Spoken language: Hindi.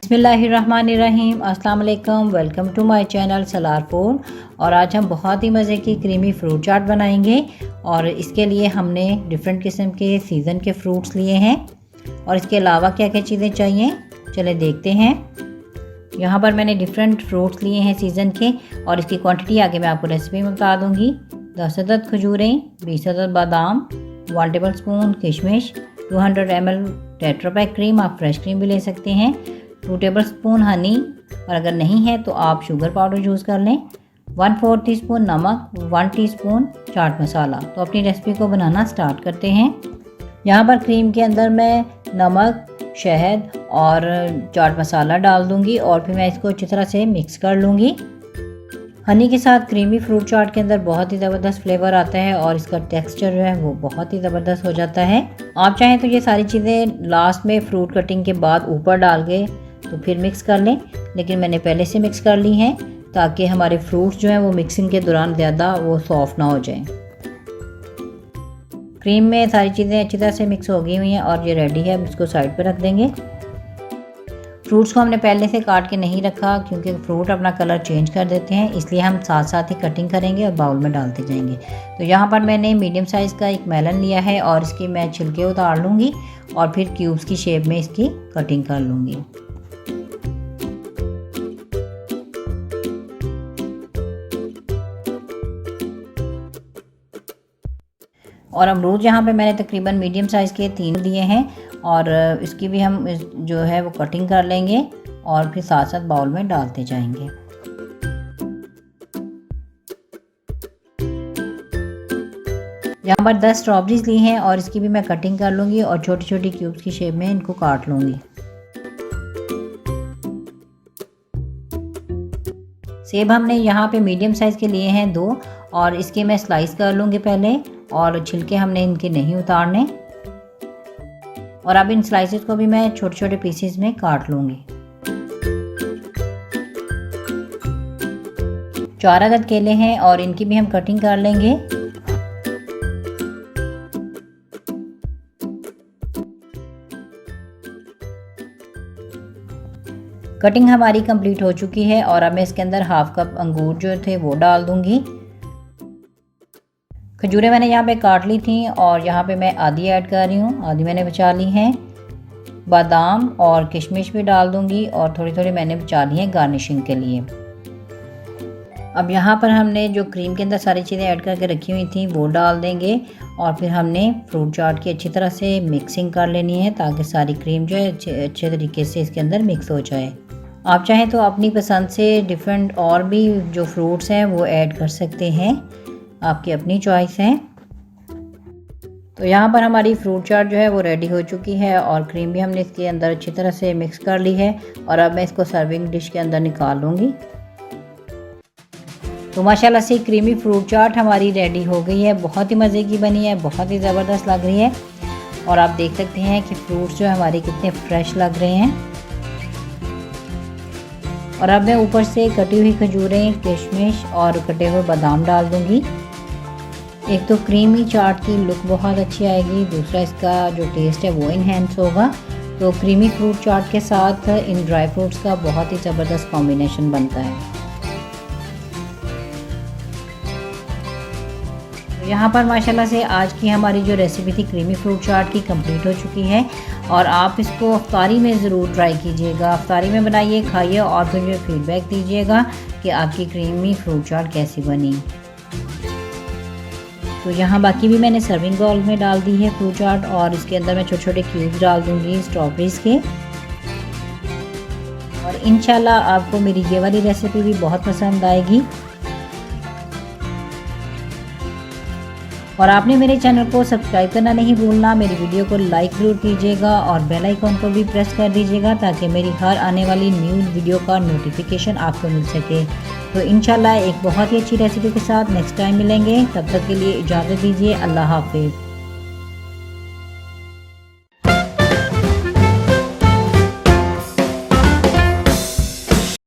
बिस्मिल्लाहिर्रहमानिर्रहीम, अस्सलाम वालेकुम। Welcome to my channel Salar food. और आज हम बहुत ही मज़े की क्रीमी फ्रूट चाट बनाएंगे। और इसके लिए हमने डिफरेंट किस्म के सीज़न के फ्रूट्स लिए हैं। और इसके अलावा क्या क्या चीज़ें चाहिए चले देखते हैं। यहाँ पर मैंने डिफरेंट फ्रूट्स लिए हैं सीज़न के, और इसकी क्वांटिटी आगे मैं आपको रेसिपी में बता दूँगी। 10 अदद खजूरें, 20 अदद बादाम, 1 टेबल स्पून किशमिश, 200 ml टेट्रापैक क्रीम, आप फ्रेश क्रीम भी ले सकते हैं, 2 टेबल स्पून हनी, और अगर नहीं है तो आप शुगर पाउडर यूज़ कर लें, 1/4 टीस्पून नमक, 1 टीस्पून चाट मसाला। तो अपनी रेसिपी को बनाना स्टार्ट करते हैं। यहाँ पर क्रीम के अंदर मैं नमक, शहद और चाट मसाला डाल दूँगी और फिर मैं इसको अच्छी तरह से मिक्स कर लूँगी। हनी के साथ क्रीमी फ्रूट चाट के अंदर बहुत ही ज़बरदस्त फ्लेवर आता है और इसका टेक्सचर जो है वो बहुत ही ज़बरदस्त हो जाता है। आप चाहें तो ये सारी चीज़ें लास्ट में फ्रूट कटिंग के बाद ऊपर डाल के तो फिर मिक्स कर लें, लेकिन मैंने पहले से मिक्स कर ली हैं ताकि हमारे फ्रूट्स जो हैं वो मिक्सिंग के दौरान ज़्यादा वो सॉफ्ट ना हो जाएं। क्रीम में सारी चीज़ें अच्छी तरह से मिक्स हो गई हुई हैं और ये रेडी है। अब इसको साइड पर रख देंगे। फ्रूट्स को हमने पहले से काट के नहीं रखा क्योंकि फ्रूट अपना कलर चेंज कर देते हैं, इसलिए हम साथ साथ ही कटिंग करेंगे और बाउल में डालते जाएंगे। तो यहाँ पर मैंने मीडियम साइज़ का एक मेलन लिया है और इसकी मैं छिलके उतार लूँगी और फिर क्यूब्स की शेप में इसकी कटिंग कर लूँगी। और अमरूद यहाँ पे मैंने तकरीबन मीडियम साइज़ के 3 लिए हैं और इसकी भी हम जो है वो कटिंग कर लेंगे और फिर साथ साथ बाउल में डालते जाएंगे। यहाँ पर 10 स्ट्रॉबेरीज ली हैं और इसकी भी मैं कटिंग कर लूँगी और छोटी छोटी क्यूब्स की शेप में इनको काट लूँगी। सेब हमने यहाँ पे मीडियम साइज़ के लिए हैं 2 और इसके मैं स्लाइस कर लूँगी पहले, और छिलके हमने इनके नहीं उतारने। और अब इन स्लाइसेस को भी मैं छोटे छोटे पीसेस में काट लूँगी। 4 अदद केले हैं और इनकी भी हम कटिंग कर लेंगे। कटिंग हमारी कंप्लीट हो चुकी है और अब मैं इसके अंदर हाफ कप अंगूर जो थे वो डाल दूँगी। खजूरें मैंने यहाँ पे काट ली थी और यहाँ पे मैं आधी ऐड कर रही हूँ, आधी मैंने बचा ली हैं। बादाम और किशमिश भी डाल दूँगी और थोड़ी थोड़ी मैंने बचा ली हैं गार्निशिंग के लिए। अब यहाँ पर हमने जो क्रीम के अंदर सारी चीज़ें ऐड करके रखी हुई थी वो डाल देंगे और फिर हमने फ्रूट चाट की अच्छी तरह से मिक्सिंग कर लेनी है ताकि सारी क्रीम जो है अच्छे तरीके से इसके अंदर मिक्स हो जाए। आप चाहें तो अपनी पसंद से डिफरेंट और भी जो फ्रूट्स हैं वो ऐड कर सकते हैं, आपकी अपनी चॉइस है। तो यहाँ पर हमारी फ्रूट चाट जो है वो रेडी हो चुकी है और क्रीम भी हमने इसके अंदर अच्छी तरह से मिक्स कर ली है और अब मैं इसको सर्विंग डिश के अंदर निकाल लूँगी। तो माशाल्लाह से क्रीमी फ्रूट चाट हमारी रेडी हो गई है। बहुत ही मज़े की बनी है, बहुत ही ज़बरदस्त लग रही है और आप देख सकते हैं कि फ्रूट्स जो हमारे कितने फ्रेश लग रहे हैं। और अब मैं ऊपर से कटी हुई खजूरें, किशमिश और कटे हुए बादाम डाल दूँगी। एक तो क्रीमी चाट की लुक बहुत अच्छी आएगी, दूसरा इसका जो टेस्ट है वो इन्हेंस होगा। तो क्रीमी फ्रूट चाट के साथ इन ड्राई फ्रूट्स का बहुत ही ज़बरदस्त कॉम्बिनेशन बनता है। तो यहाँ पर माशाल्लाह से आज की हमारी जो रेसिपी थी क्रीमी फ्रूट चाट की कंप्लीट हो चुकी है और आप इसको अफ्तारी में ज़रूर ट्राई कीजिएगा। अफ्तारी में बनाइए, खाइए और फिर मुझे फीडबैक दीजिएगा कि आपकी क्रीमी फ्रूट चाट कैसी बनी। तो यहाँ बाकी भी मैंने सर्विंग बाउल में डाल दी है फ्रूट चाट और इसके अंदर मैं छोटे छोटे क्यूब्स डाल दूँगी स्ट्रॉबेरीज़ के। और इंशाल्लाह आपको मेरी ये वाली रेसिपी भी बहुत पसंद आएगी। और आपने मेरे चैनल को सब्सक्राइब करना नहीं भूलना, मेरी वीडियो को लाइक ज़रूर कीजिएगा और बेल आइकॉन को भी प्रेस कर दीजिएगा ताकि मेरी हर आने वाली न्यू वीडियो का नोटिफिकेशन आपको मिल सके। तो इंशाल्लाह एक बहुत ही अच्छी रेसिपी के साथ नेक्स्ट टाइम मिलेंगे। तब तक के लिए इजाज़त दीजिए। अल्लाह हाफिज़।